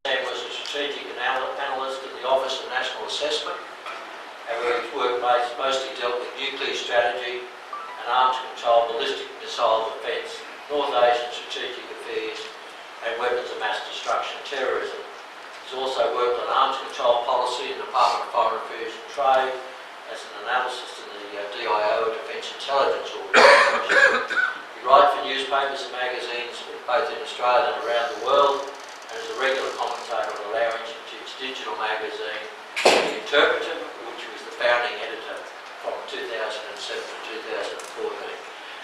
Sam was a strategic analyst in the Office of National Assessment, and his work mostly dealt with nuclear strategy and arms control, ballistic missile defence, North Asian strategic affairs, and weapons of mass destruction, terrorism. He's also worked on arms control policy in the Department of Foreign Affairs and Trade as an analyst in the DIO, Defence Intelligence Organisation. He writes for newspapers and magazines both in Australia and around the world, and is a regular commentator on the Lowy Institute's digital magazine, The Interpreter, which was the founding editor from 2007 to 2014.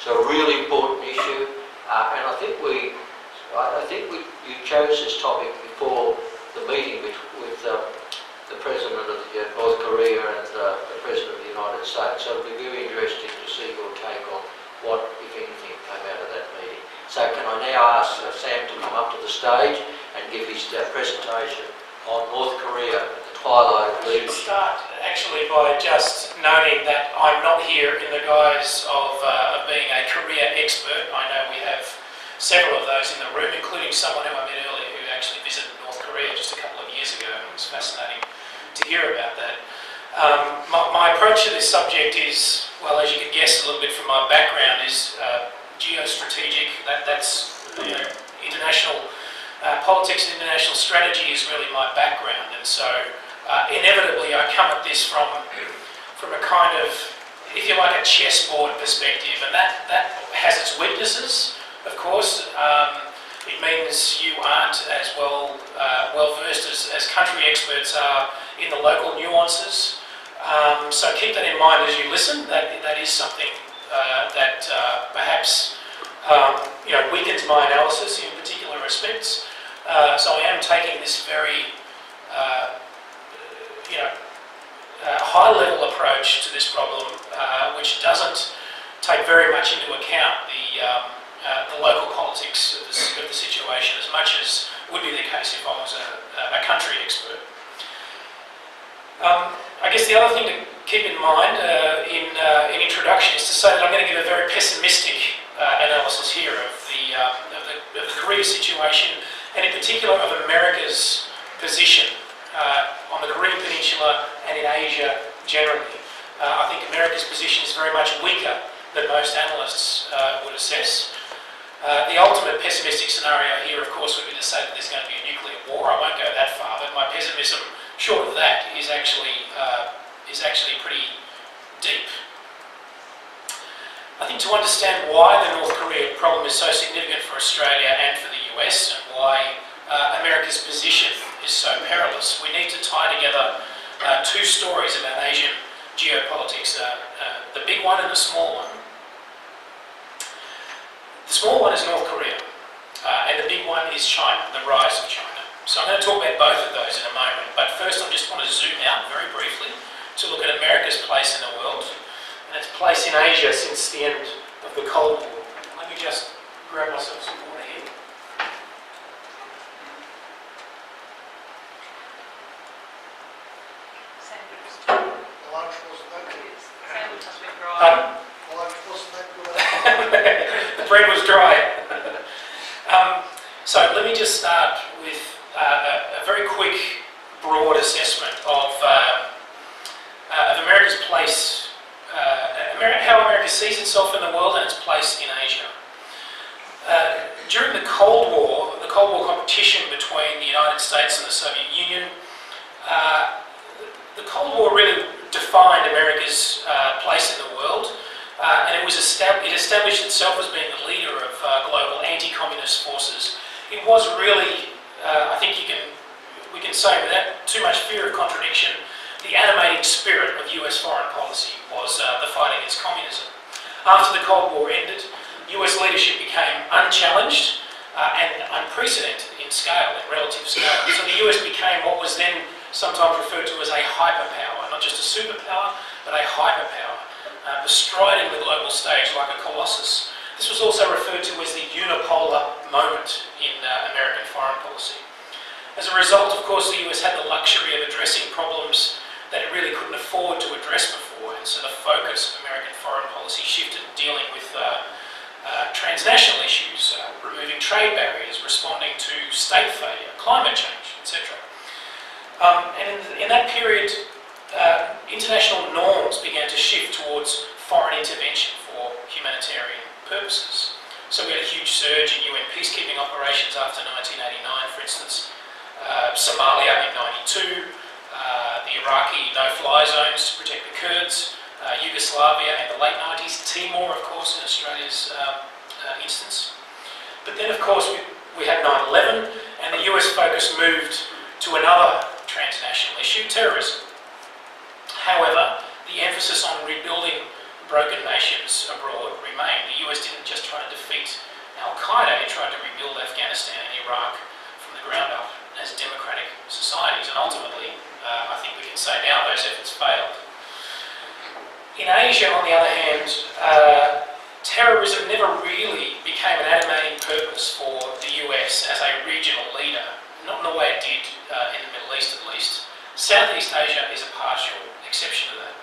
So a really important issue, and I think you chose this topic before the meeting with the President of North Korea and the President of the United States. So it'll be very interesting to see your take on what, if anything, came out of that meeting. So can I now ask Sam to come up to the stage and give his presentation on North Korea, the Twilight leadership? I should start actually by just noting that I'm not here in the guise of being a Korea expert. I know we have several of those in the room, including someone who I met earlier who actually visited North Korea just a couple of years ago. It was fascinating to hear about that. My approach to this subject is, well, as you can guess a little bit from my background, is geostrategic. That's international politics and international strategy is really my background, and so inevitably I come at this from a kind of, if you like, a chessboard perspective, and that has its weaknesses, of course. It means you aren't as well versed as country experts are in the local nuances. So keep that in mind as you listen. That is something that perhaps weakens my analysis in particular respects. So I am taking this very high-level approach to this problem, which doesn't take very much into account the local politics of the situation as much as would be the case if I was a country expert. I guess the other thing to keep in mind in introduction is to say that I'm going to give a very pessimistic analysis here of the Korea situation, and in particular of America's position on the Korean Peninsula and in Asia generally. I think America's position is very much weaker than most analysts would assess. The ultimate pessimistic scenario here, of course, would be to say that there's going to be a nuclear war. I won't go that far, but my pessimism, short of that, is actually pretty deep. I think to understand why the North Korea problem is so significant for Australia and for the US, and why America's position is so perilous, we need to tie together two stories about Asian geopolitics, the big one and the small one. The small one is North Korea, and the big one is China, the rise of China. So I'm going to talk about both of those in a moment, but first I just want to zoom out very briefly to look at America's place in the world and its place in Asia since the end of the Cold War. Let me just grab myself some water here. The lunch wasn't that good. Pardon? The lunch wasn't that good. The bread was dry. So let me just start with a very quick, broad assessment of America's place, how America sees itself in the world and its place in Asia. During the Cold War competition between the United States and the Soviet Union, the Cold War really defined America's place in the world, and it established itself as being the leader of global anti-communist forces. It was really, I think we can say without too much fear of contradiction, the animating spirit of US foreign policy was the fight against communism. After the Cold War ended, US leadership became unchallenged and unprecedented in scale, in relative scale. So the US became what was then sometimes referred to as a hyperpower, not just a superpower, but a hyperpower, bestriding the global stage like a colossus. This was also referred to as the unipolar moment in American foreign policy. As a result, of course, the US had the luxury of addressing problems that it really couldn't afford to address before, and so the focus of American foreign policy shifted, dealing with transnational issues, removing trade barriers, responding to state failure, climate change, etc. no-fly zones to protect the Kurds, Yugoslavia in the late 90s, Timor, of course, in Australia's instance. But then, of course, we had 9/11, and the US focus moved to another transnational issue, terrorism. However, the emphasis on rebuilding broken nations abroad remained. The US didn't just try to defeat Al-Qaeda, it tried to rebuild Afghanistan and Iraq from the ground up as democratic societies, and ultimately, I think we can say now those efforts failed. In Asia, on the other hand, terrorism never really became an animating purpose for the US as a regional leader, not in the way it did in the Middle East at least. Southeast Asia is a partial exception to that.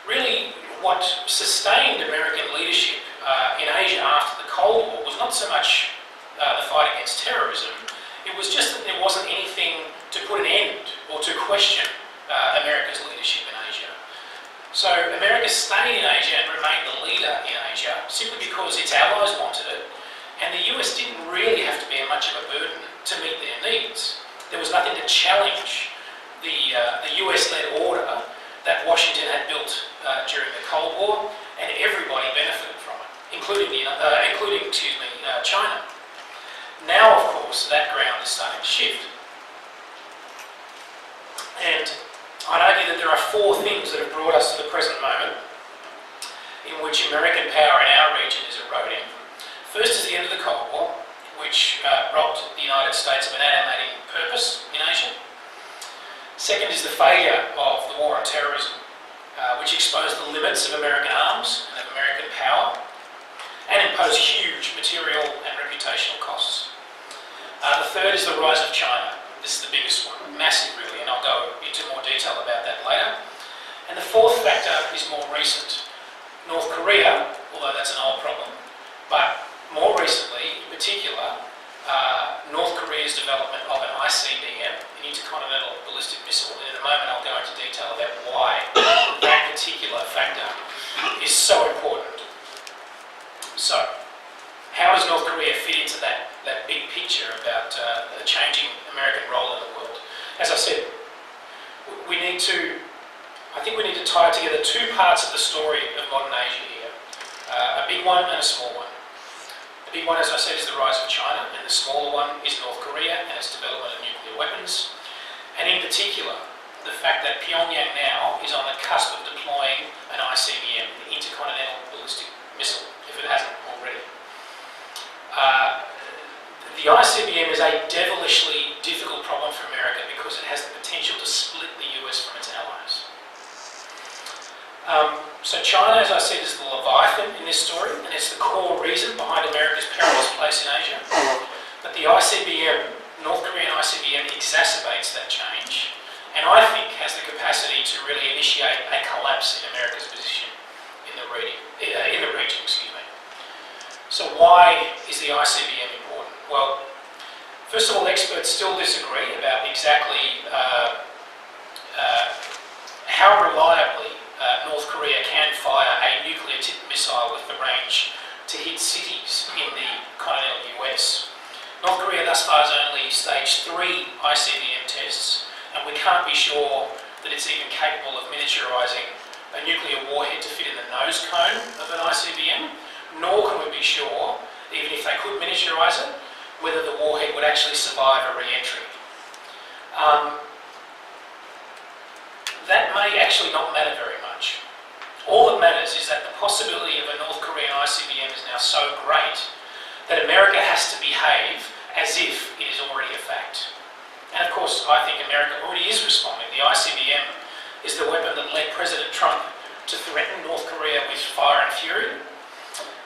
Really, what sustained American leadership in Asia after the Cold War was not so much the fight against terrorism, it was just that there wasn't anything to put an end or to question America's leadership in Asia. So America stayed in Asia and remained the leader in Asia simply because its allies wanted it, and the US didn't really have to bear much of a burden to meet their needs. There was nothing to challenge the US-led order that Washington had built during the Cold War, and everybody benefited from it, including China. Now, of course, that ground is starting to shift. And I'd argue that there are four things that have brought us to the present moment in which American power in our region is eroding. First is the end of the Cold War, which robbed the United States of an animating purpose in Asia. Second is the failure of the war on terrorism, which exposed the limits of American arms and of American power, and imposed huge material and reputational costs. The third is the rise of China. This is the biggest one, massive really, and I'll go into more detail about that later. And the fourth factor is more recent. North Korea, although that's an old problem, but more recently, in particular, North Korea's development of an ICBM, an intercontinental ballistic missile, and in a moment I'll go into detail about why that particular factor is so important. So, how does North Korea fit into that big picture about the changing American role in the world? As I said, I think we need to tie together two parts of the story of modern Asia here, a big one and a small one. The big one, as I said, is the rise of China, and the smaller one is North Korea and its development of nuclear weapons, and in particular, the fact that Pyongyang now is on the cusp of deploying an ICBM, the intercontinental ballistic missile, if it hasn't already. The ICBM is a devilishly difficult problem for America because it has the potential to split the US from its allies. So China, as I said, is the Leviathan in this story, and it's the core reason behind America's perilous place in Asia. But the ICBM, North Korean ICBM, exacerbates that change, and I think has the capacity to really initiate a collapse in America's position in the region. So why is the ICBM important? Well, first of all, experts still disagree about exactly how reliably North Korea can fire a nuclear-tipped missile with the range to hit cities in the continental US. North Korea thus far has only staged 3 ICBM tests, and we can't be sure that it's even capable of miniaturising a nuclear warhead to fit in the nose cone of an ICBM, nor can we be sure, even if they could miniaturise it, whether the warhead would actually survive a re-entry. That may actually not matter very much. All that matters is that the possibility of a North Korean ICBM is now so great that America has to behave as if it is already a fact. And of course, I think America already is responding. The ICBM is the weapon that led President Trump to threaten North Korea with fire and fury.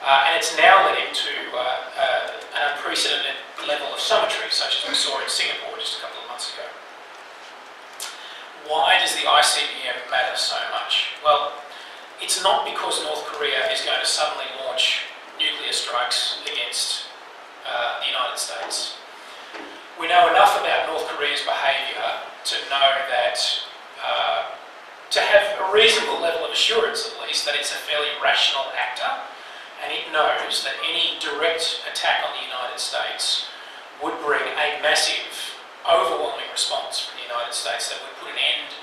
And it's now led him to an unprecedented level of summitry, such as we saw in Singapore just a couple of months ago. Why does the ICBM matter so much? Well, it's not because North Korea is going to suddenly launch nuclear strikes against the United States. We know enough about North Korea's behaviour to know that, to have a reasonable level of assurance at least, that it's a fairly rational actor, and it knows that any direct attack on the United States would bring a massive, overwhelming response from the United States that would put an end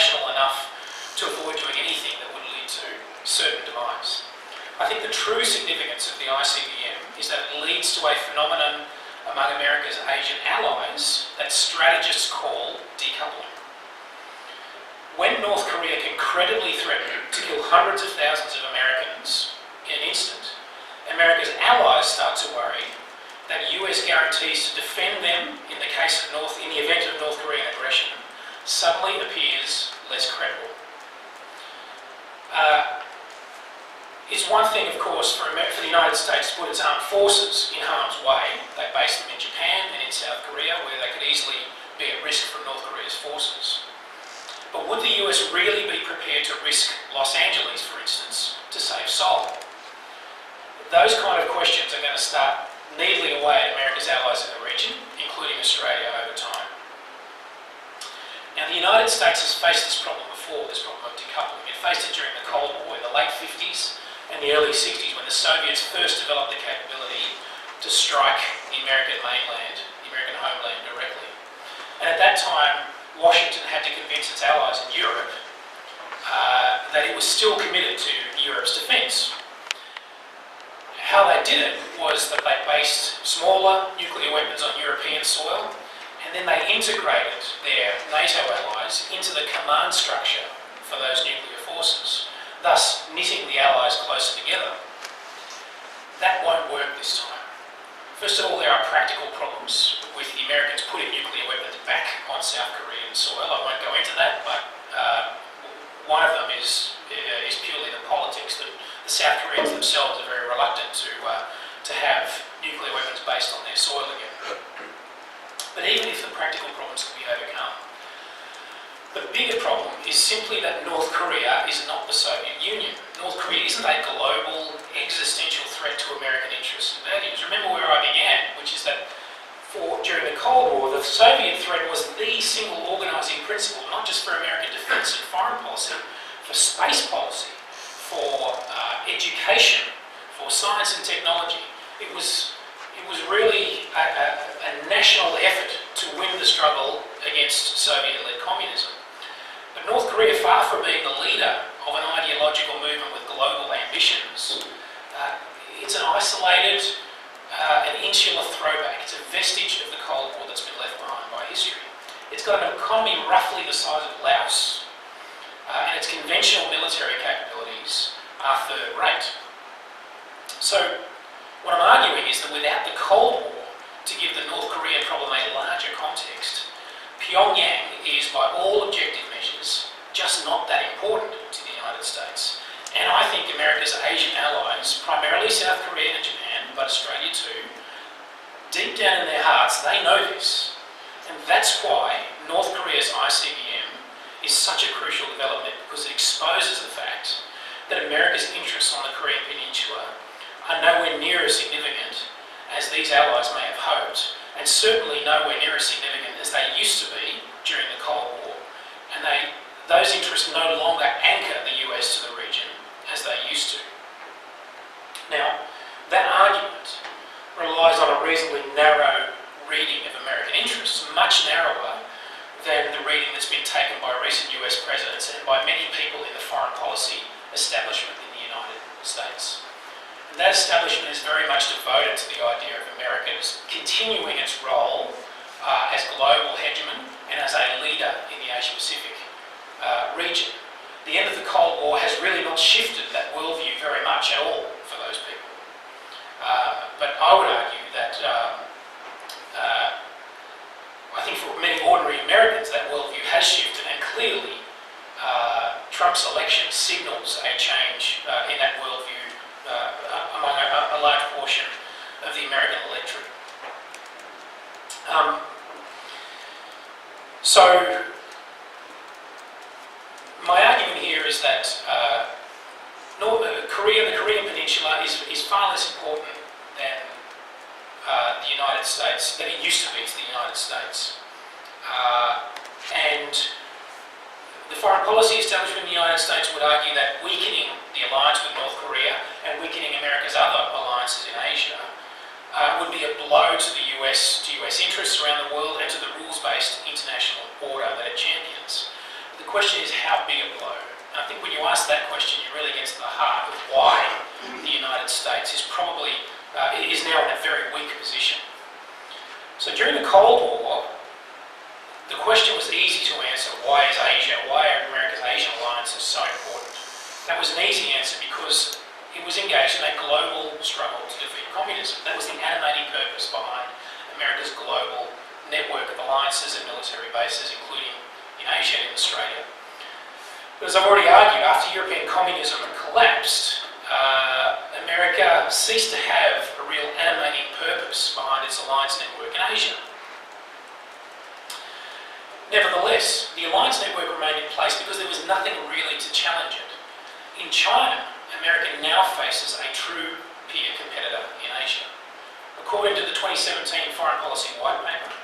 rational enough to avoid doing anything that would lead to certain demise. I think the true significance of the ICBM is that it leads to a phenomenon among America's Asian allies that strategists call decoupling. When North Korea can credibly threaten to kill hundreds of thousands of Americans in an instant, America's allies start to worry that US guarantees to defend them in the event of North Korean aggression suddenly appears less credible. It's one thing, of course, for the United States to put its armed forces in harm's way. They base them in Japan and in South Korea, where they could easily be at risk from North Korea's forces. But would the US really be prepared to risk Los Angeles, for instance, to save Seoul? Those kind of questions are going to start needling away at America's allies in the region, including Australia, over time. Now, the United States has faced this problem before, this problem of decoupling. It faced it during the Cold War in the late 50s and the early 60s, when the Soviets first developed the capability to strike the American mainland, the American homeland directly. And at that time, Washington had to convince its allies in Europe that it was still committed to Europe's defence. How they did it was that they based smaller nuclear weapons on European soil, and then they integrated their NATO allies into the command structure for those nuclear forces, thus knitting the allies closer together. That won't work this time. First of all, there are practical problems with the Americans putting nuclear weapons back on South Korean soil. I won't go into that, but one of them is purely the politics. The South Koreans themselves are very reluctant to have nuclear weapons based on their soil again. But even if the practical problems can be overcome, the bigger problem is simply that North Korea is not the Soviet Union. North Korea isn't a global existential threat to American interests and values. Remember where I began, which is that during the Cold War, the Soviet threat was the single organising principle, not just for American defence and foreign policy, for space policy, for education, for science and technology. It was really a national effort to win the struggle against Soviet-led communism. But North Korea, far from being the leader of an ideological movement with global ambitions, it's an isolated, an insular throwback. It's a vestige of the Cold War that's been left behind by history. It's got an economy roughly the size of Laos, and its conventional military capabilities are third rate. So, what I'm arguing is that without the Cold War to give the North Korean problem a larger context, Pyongyang is, by all objective measures, just not that important to the United States. And I think America's Asian allies, primarily South Korea and Japan, but Australia too, deep down in their hearts, they know this. And that's why North Korea's ICBM is such a crucial development, because it exposes the fact that America's interests on the Korean Peninsula are nowhere near as significant as these allies may have hoped, and certainly nowhere near as significant as they used to be during the Cold War. And those interests no longer anchor the US to the region as they used to. Now, that argument relies on a reasonably narrow reading of American interests, much narrower than the reading that's been taken by recent US presidents and by many people in the foreign policy establishment in the United States. And that establishment is very much devoted to the idea of America's continuing its role as global hegemon and as a leader in the Asia-Pacific region. The end of the Cold War has really not shifted that worldview very much at all for those people. But I would argue that I think for many ordinary Americans that worldview has shifted, and clearly Trump's election signals a change in that worldview among a large portion of the American electorate. So my argument here is that the Korean Peninsula is far less important than the United States, than it used to be to the United States. And the foreign policy establishment in the United States would argue that weakening the alliance with North Korea and weakening America's other alliances in Asia would be a blow to the US interests around the world and to the rules-based international order that it champions. the question is how big a blow? And I think when you ask that question, you really get to the heart of why the United States is probably, is now in a very weak position. So during the Cold War, the question was easy to answer. Why is Asia, why are America's Asian alliances so important? That was an easy answer because it was engaged in a global struggle to defeat communism. That was the animating purpose behind America's global network of alliances and military bases, including in Asia and in Australia. But as I've already argued, after European communism collapsed, America ceased to have a real animating purpose behind its alliance network in Asia. Nevertheless, the alliance network remained in place because there was nothing really to challenge it. In China, America now faces a true peer competitor in Asia. According to the 2017 Foreign Policy White Paper,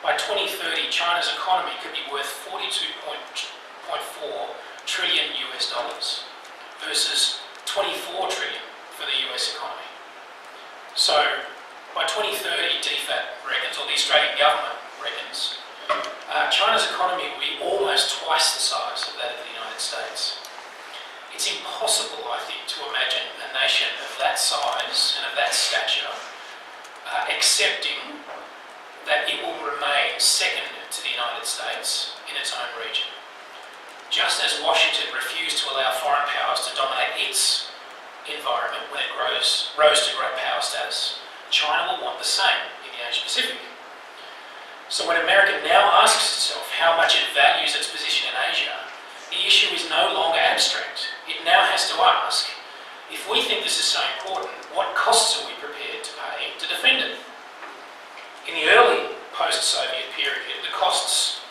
by 2030, China's economy could be worth $42.4 trillion US dollars versus 24 trillion for the US economy. So, by 2030, DFAT reckons, or the Australian government reckons, China's economy will be almost twice the size of that of the United States. It's impossible, I think, to imagine a nation of that size and of that stature accepting that it will remain second to the United States in its own region. Just as Washington refused to allow foreign powers to dominate its environment when it rose to great power status, China will want the same in the Asia Pacific. So when America now asks itself how much it values its position in Asia, the issue is no longer abstract. It now has to ask, if we think this is so important, what costs are we prepared to pay to defend it? In the early post-Soviet period, the costs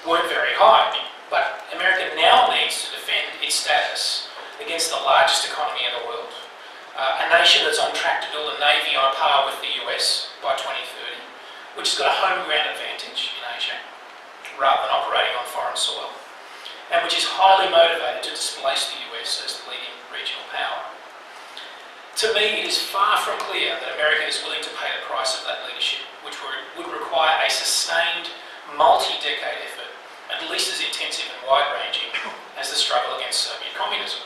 weren't very high, but America now needs to defend its status against the largest economy in the world, a nation that's on track to build a navy on a par with the US by 2030, which has got a home ground advantage in Asia, rather than operating on foreign soil, and which is highly motivated to displace the US as the leading regional power. To me, it is far from clear that America is willing to pay the price of that leadership, which would require a sustained, multi-decade effort, at least as intensive and wide-ranging as the struggle against Soviet communism.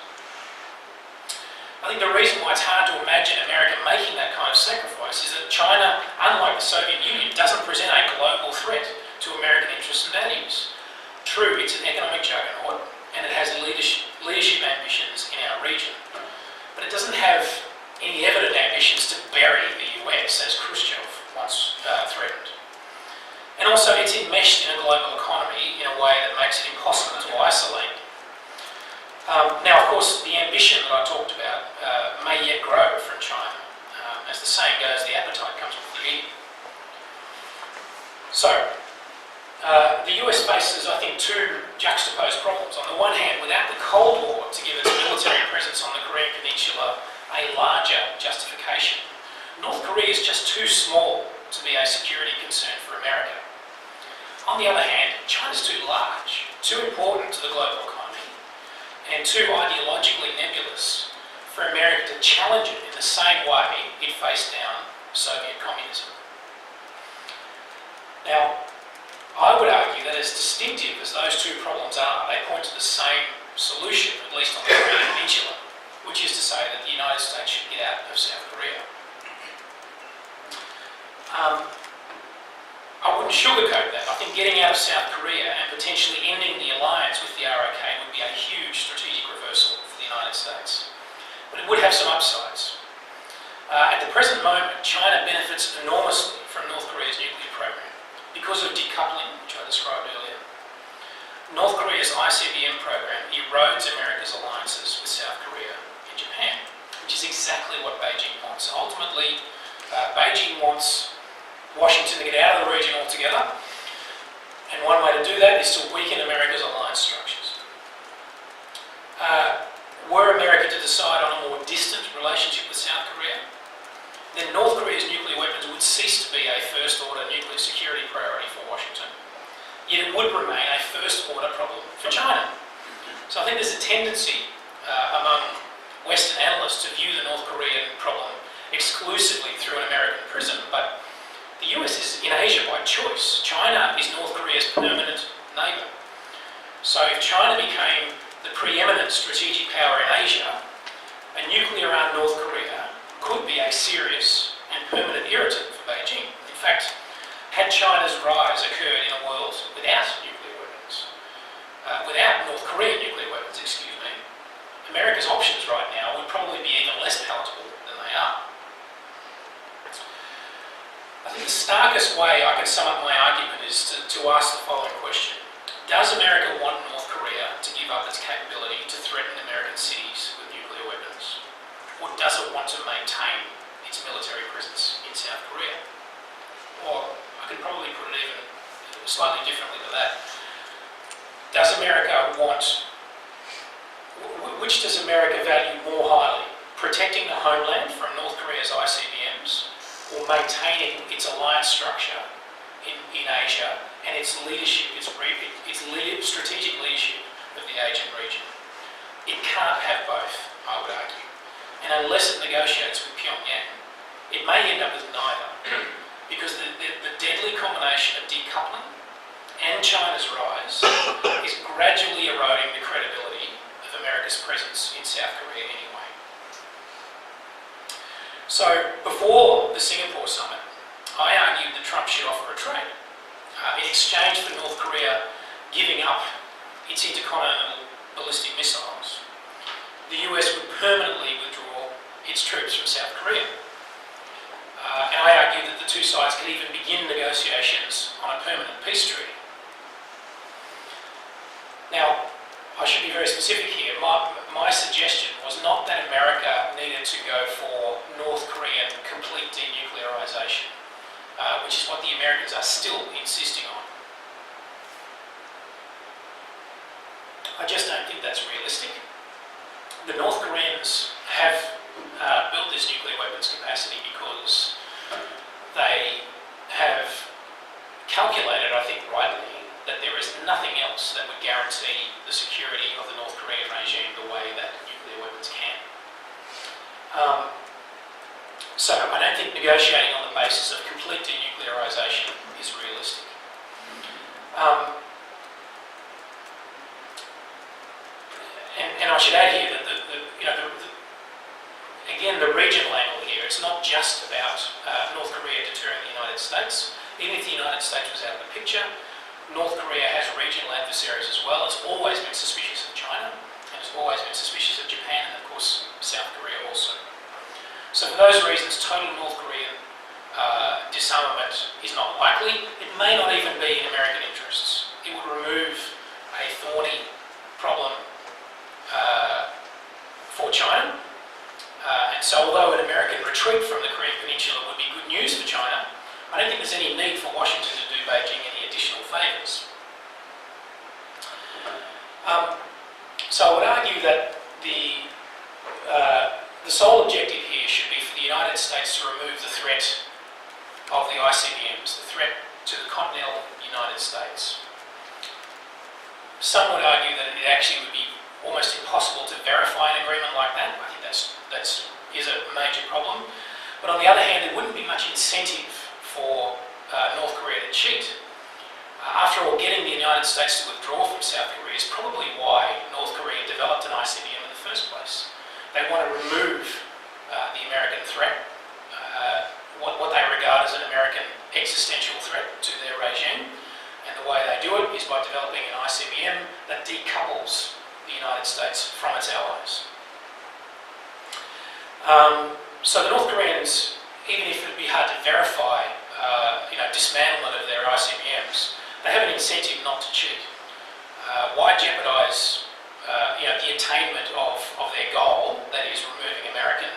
I think the reason why it's hard to imagine America making that kind of sacrifice is that China, unlike the Soviet Union, doesn't present a global threat to American interests and values. True, it's an economic juggernaut, and it has leadership ambitions in our region, but it doesn't have any evident ambitions to bury the US, as Khrushchev once threatened. And also, it's enmeshed in a global economy in a way that makes it impossible to isolate. Now, of course, the ambition that I talked about may yet grow from China. As the saying goes, the appetite comes with the eating. So, the US faces, I think, two juxtaposed problems. On the one hand, without the Cold War to give its military presence on the Korean Peninsula a larger justification, North Korea is just too small to be a security concern for America. On the other hand, China's too large, too important to the global economy, and too ideologically nebulous for America to challenge it in the same way it faced down Soviet communism. Now, I would argue that as distinctive as those two problems are, they point to the same solution, at least on the Korean Peninsula, which is to say that the United States should get out of South Korea. I wouldn't sugarcoat that. I think getting out of South Korea and potentially ending the alliance with the ROK would be a huge strategic reversal for the United States. But it would have some upsides. At the present moment, China benefits enormously from North Korea's nuclear program because of decoupling, which I described earlier. North Korea's ICBM program erodes America's alliances with South Korea and Japan, which is exactly what Beijing wants. Ultimately, Beijing wants Washington to get out of the region altogether, and one way to do that is to weaken America's alliance structures. Were America to decide on a more distant relationship with South Korea, then North Korea's nuclear weapons would cease to be a first-order nuclear security priority for Washington, yet it would remain a first-order problem for China. So I think there's a tendency among Western analysts to view the North Korean problem exclusively through an American prism, but the US is in Asia by choice. China is North Korea's permanent neighbour. So if China became the preeminent strategic power in Asia, a nuclear armed North Korea could be a serious and permanent irritant for Beijing. In fact, had China's rise occurred in a world without nuclear weapons, without North Korean nuclear weapons, America's options right now would probably be even less palatable than they are. I think the starkest way I can sum up my argument is to ask the following question. Does America want North Korea to give up its capability to threaten American cities with nuclear weapons? Or does it want to maintain its military presence in South Korea? Or I could probably put it even slightly differently to that. Does America which does America value more highly? Protecting the homeland from North Korea's ICBMs or maintaining its alliance structure in Asia and its leadership, its strategic leadership of the Asian region? It can't have both, I would argue. And unless it negotiates with Pyongyang, it may end up with neither. Because the deadly combination of decoupling and China's rise is gradually eroding the credibility of America's presence in South Korea anyway. So before the Singapore summit, I argued that Trump should offer a trade. In exchange for North Korea giving up its intercontinental ballistic missiles, the US would permanently withdraw its troops from South Korea. And I argued that the two sides could even begin negotiations on a permanent peace treaty. Now, I should be very specific here. My suggestion was not that America needed to go for North Korean complete denuclearization, which is what the Americans are still insisting on. I just don't think that's realistic. The North Koreans have built this nuclear weapons capacity because they have calculated, I think rightly, that there is nothing else that would guarantee the security of the North Korean regime the way that nuclear weapons can. So I don't think negotiating on the basis of complete denuclearization is realistic. And I should add here that again, the regional angle here, it's not just about North Korea deterring the United States. Even if the United States was out of the picture, North Korea has regional adversaries as well. It's always been suspicious of China, and it's always been suspicious of Japan, and of course South Korea also. So for those reasons, total North Korean disarmament is not likely. It may not even be in American interests. It would remove a thorny problem for China. And so although an American retreat from the Korean Peninsula would be good news for China, I don't think there's any need for Washington to do Beijing any additional favours. So I would argue that the sole objective here should be for the United States to remove the threat of the ICBMs, the threat to the continental United States. Some would argue that it actually would be almost impossible to verify an agreement like that. I think that is a major problem. But on the other hand, there wouldn't be much incentive for North Korea to cheat. After all, getting the United States to withdraw from South Korea is probably why North Korea developed an ICBM in the first place. They want to remove the American threat, what they regard as an American existential threat to their regime, and the way they do it is by developing an ICBM that decouples the United States from its allies. So the North Koreans, even if it would be hard to verify dismantlement of their ICBMs, they have an incentive not to cheat. Why jeopardise the attainment of their goal, that is removing American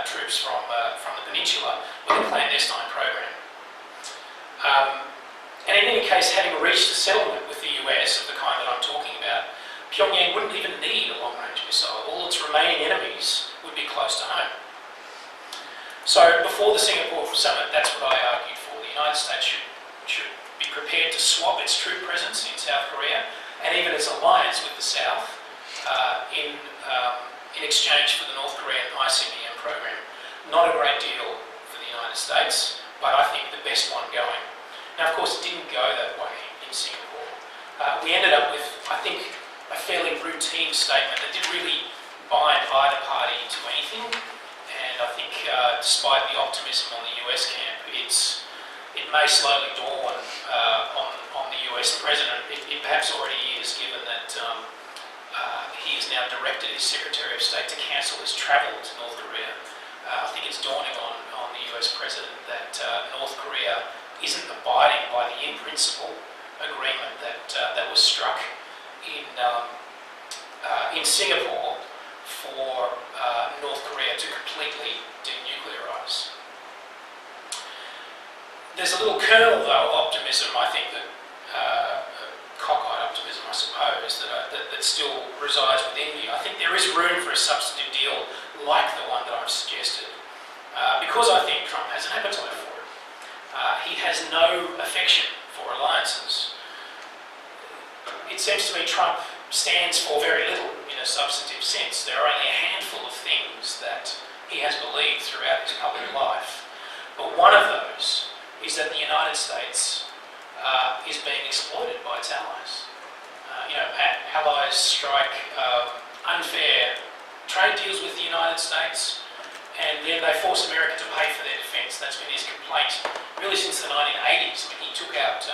troops from the peninsula, with a clandestine program? And in any case, having reached a settlement with the US of the kind that I'm talking about, Pyongyang wouldn't even need a long-range missile. All its remaining enemies would be close to home. So before the Singapore summit, that's what I argued for. The United States should be prepared to swap its troop presence in South Korea and even its alliance with the South in exchange for the North Korean ICBM program. Not a great deal for the United States, but I think the best one going. Now, of course, it didn't go that way in Singapore. We ended up with, I think, a fairly routine statement that didn't really bind either party to anything. And I think, despite the optimism on the US camp, it may slowly dawn on the US president. It perhaps already is, given that he has now directed his Secretary of State to cancel his travel to North Korea. I think it's dawning on the US president that North Korea isn't abiding by the in-principle agreement that was struck in Singapore for North Korea to completely denuclearise. There's a little kernel, though, of optimism, I think, that cockeyed optimism, I suppose, that still resides within me. I think there is room for a substantive deal like the one that I've suggested, because I think Trump has an appetite for it. He has no affection for alliances. It seems to me Trump stands for very little in a substantive sense. There are only a handful of things that he has believed throughout his public life. But one of those is that the United States is being exploited by its allies. Allies strike unfair trade deals with the United States, and then they force America to pay for their defence. That's been his complaint really since the 1980s. When he took out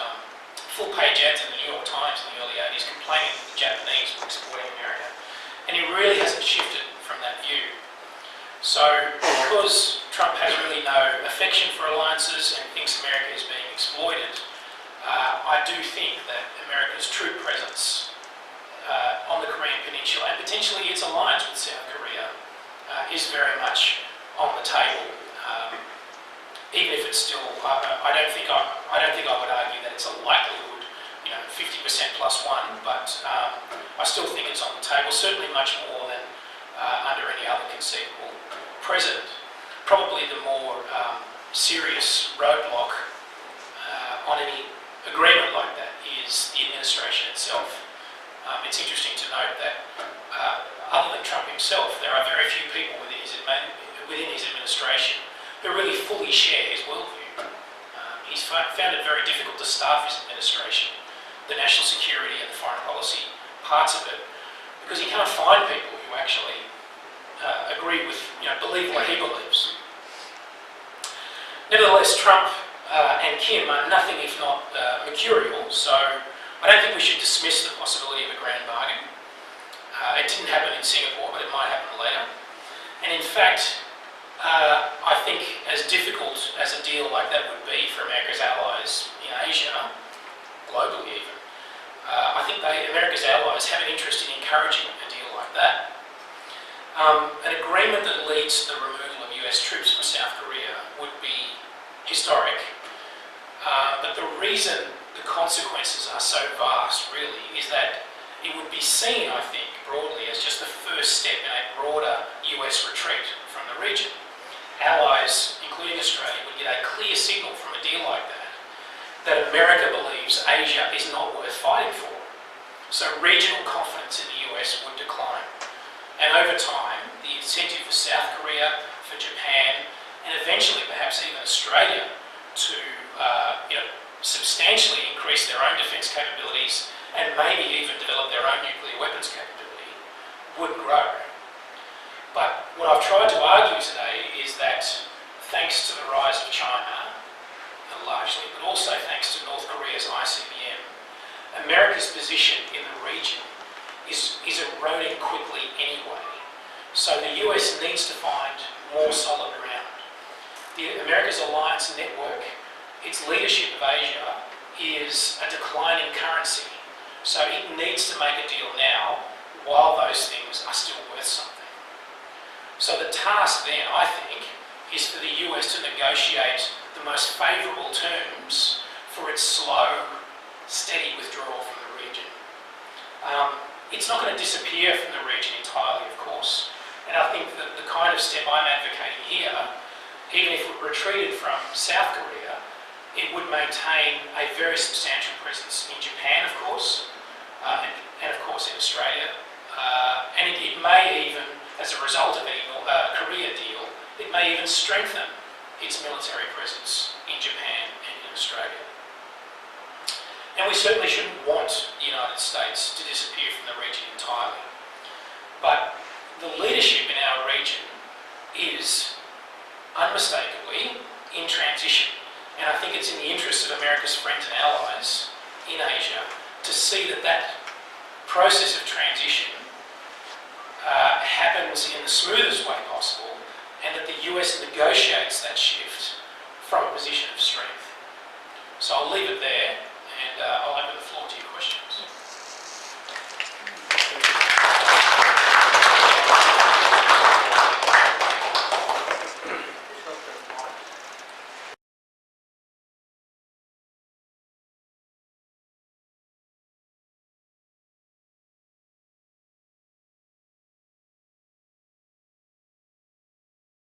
full-page ads in the New York Times in the early 80s complaining that the Japanese were exploiting America. And he really hasn't shifted from that view. So, because Trump has really no affection for alliances and thinks America is being exploited, I do think that America's troop presence on the Korean Peninsula, and potentially its alliance with South Korea, is very much on the table. Even if it's still, I don't think I would argue that it's a likelihood, 50% plus one, but I still think it's on the table, certainly much more than under any other conceivable president. Probably the more serious roadblock on any agreement like that is the administration itself. It's interesting to note that other than Trump himself, there are very few people within his administration who really fully share his worldview. He's found it very difficult to staff his administration, the national security and the foreign policy parts of it, because he can't find people who actually agree with, believe what he believes. Nevertheless, Trump and Kim are nothing if not mercurial, so I don't think we should dismiss the possibility of a grand bargain. It didn't happen in Singapore, but it might happen later. And in fact, I think as difficult as a deal like that would be for America's allies in Asia, globally even, I think America's allies have an interest in encouraging a deal like that. An agreement that leads to the removal of US troops from South Korea would be historic, but the reason the consequences are so vast, really, is that it would be seen, I think, broadly as just the first step in a broader US retreat from the region. Allies, including Australia, would get a clear signal from a deal like that America believes Asia is not worth fighting for. So regional confidence in the US would decline. And over time, the incentive for South Korea, for Japan, and eventually perhaps even Australia to substantially increase their own defence capabilities and maybe even develop their own nuclear weapons capability would grow. But what I've tried to argue today is that thanks to the rise of China, largely, but also thanks to North Korea's ICBM, America's position in the region is eroding quickly anyway. So the US needs to find more solid ground. America's alliance network, its leadership of Asia, is a declining currency. So it needs to make a deal now while those things are still worth something. So the task then, I think, is for the US to negotiate the most favourable terms for its slow, steady withdrawal from the region. It's not going to disappear from the region entirely, of course, and I think that the kind of step I'm advocating here, even if it retreated from South Korea, it would maintain a very substantial presence in Japan, of course, and of course in Australia, and it may even, as a result of any Korea deal, it may even strengthen its military presence in Japan and in Australia. And we certainly shouldn't want the United States to disappear from the region entirely. But the leadership in our region is unmistakably in transition. And I think it's in the interest of America's friends and allies in Asia to see that that process of transition happens in the smoothest way possible, and that the US negotiates that shift from a position of strength. So I'll leave it there, and I'll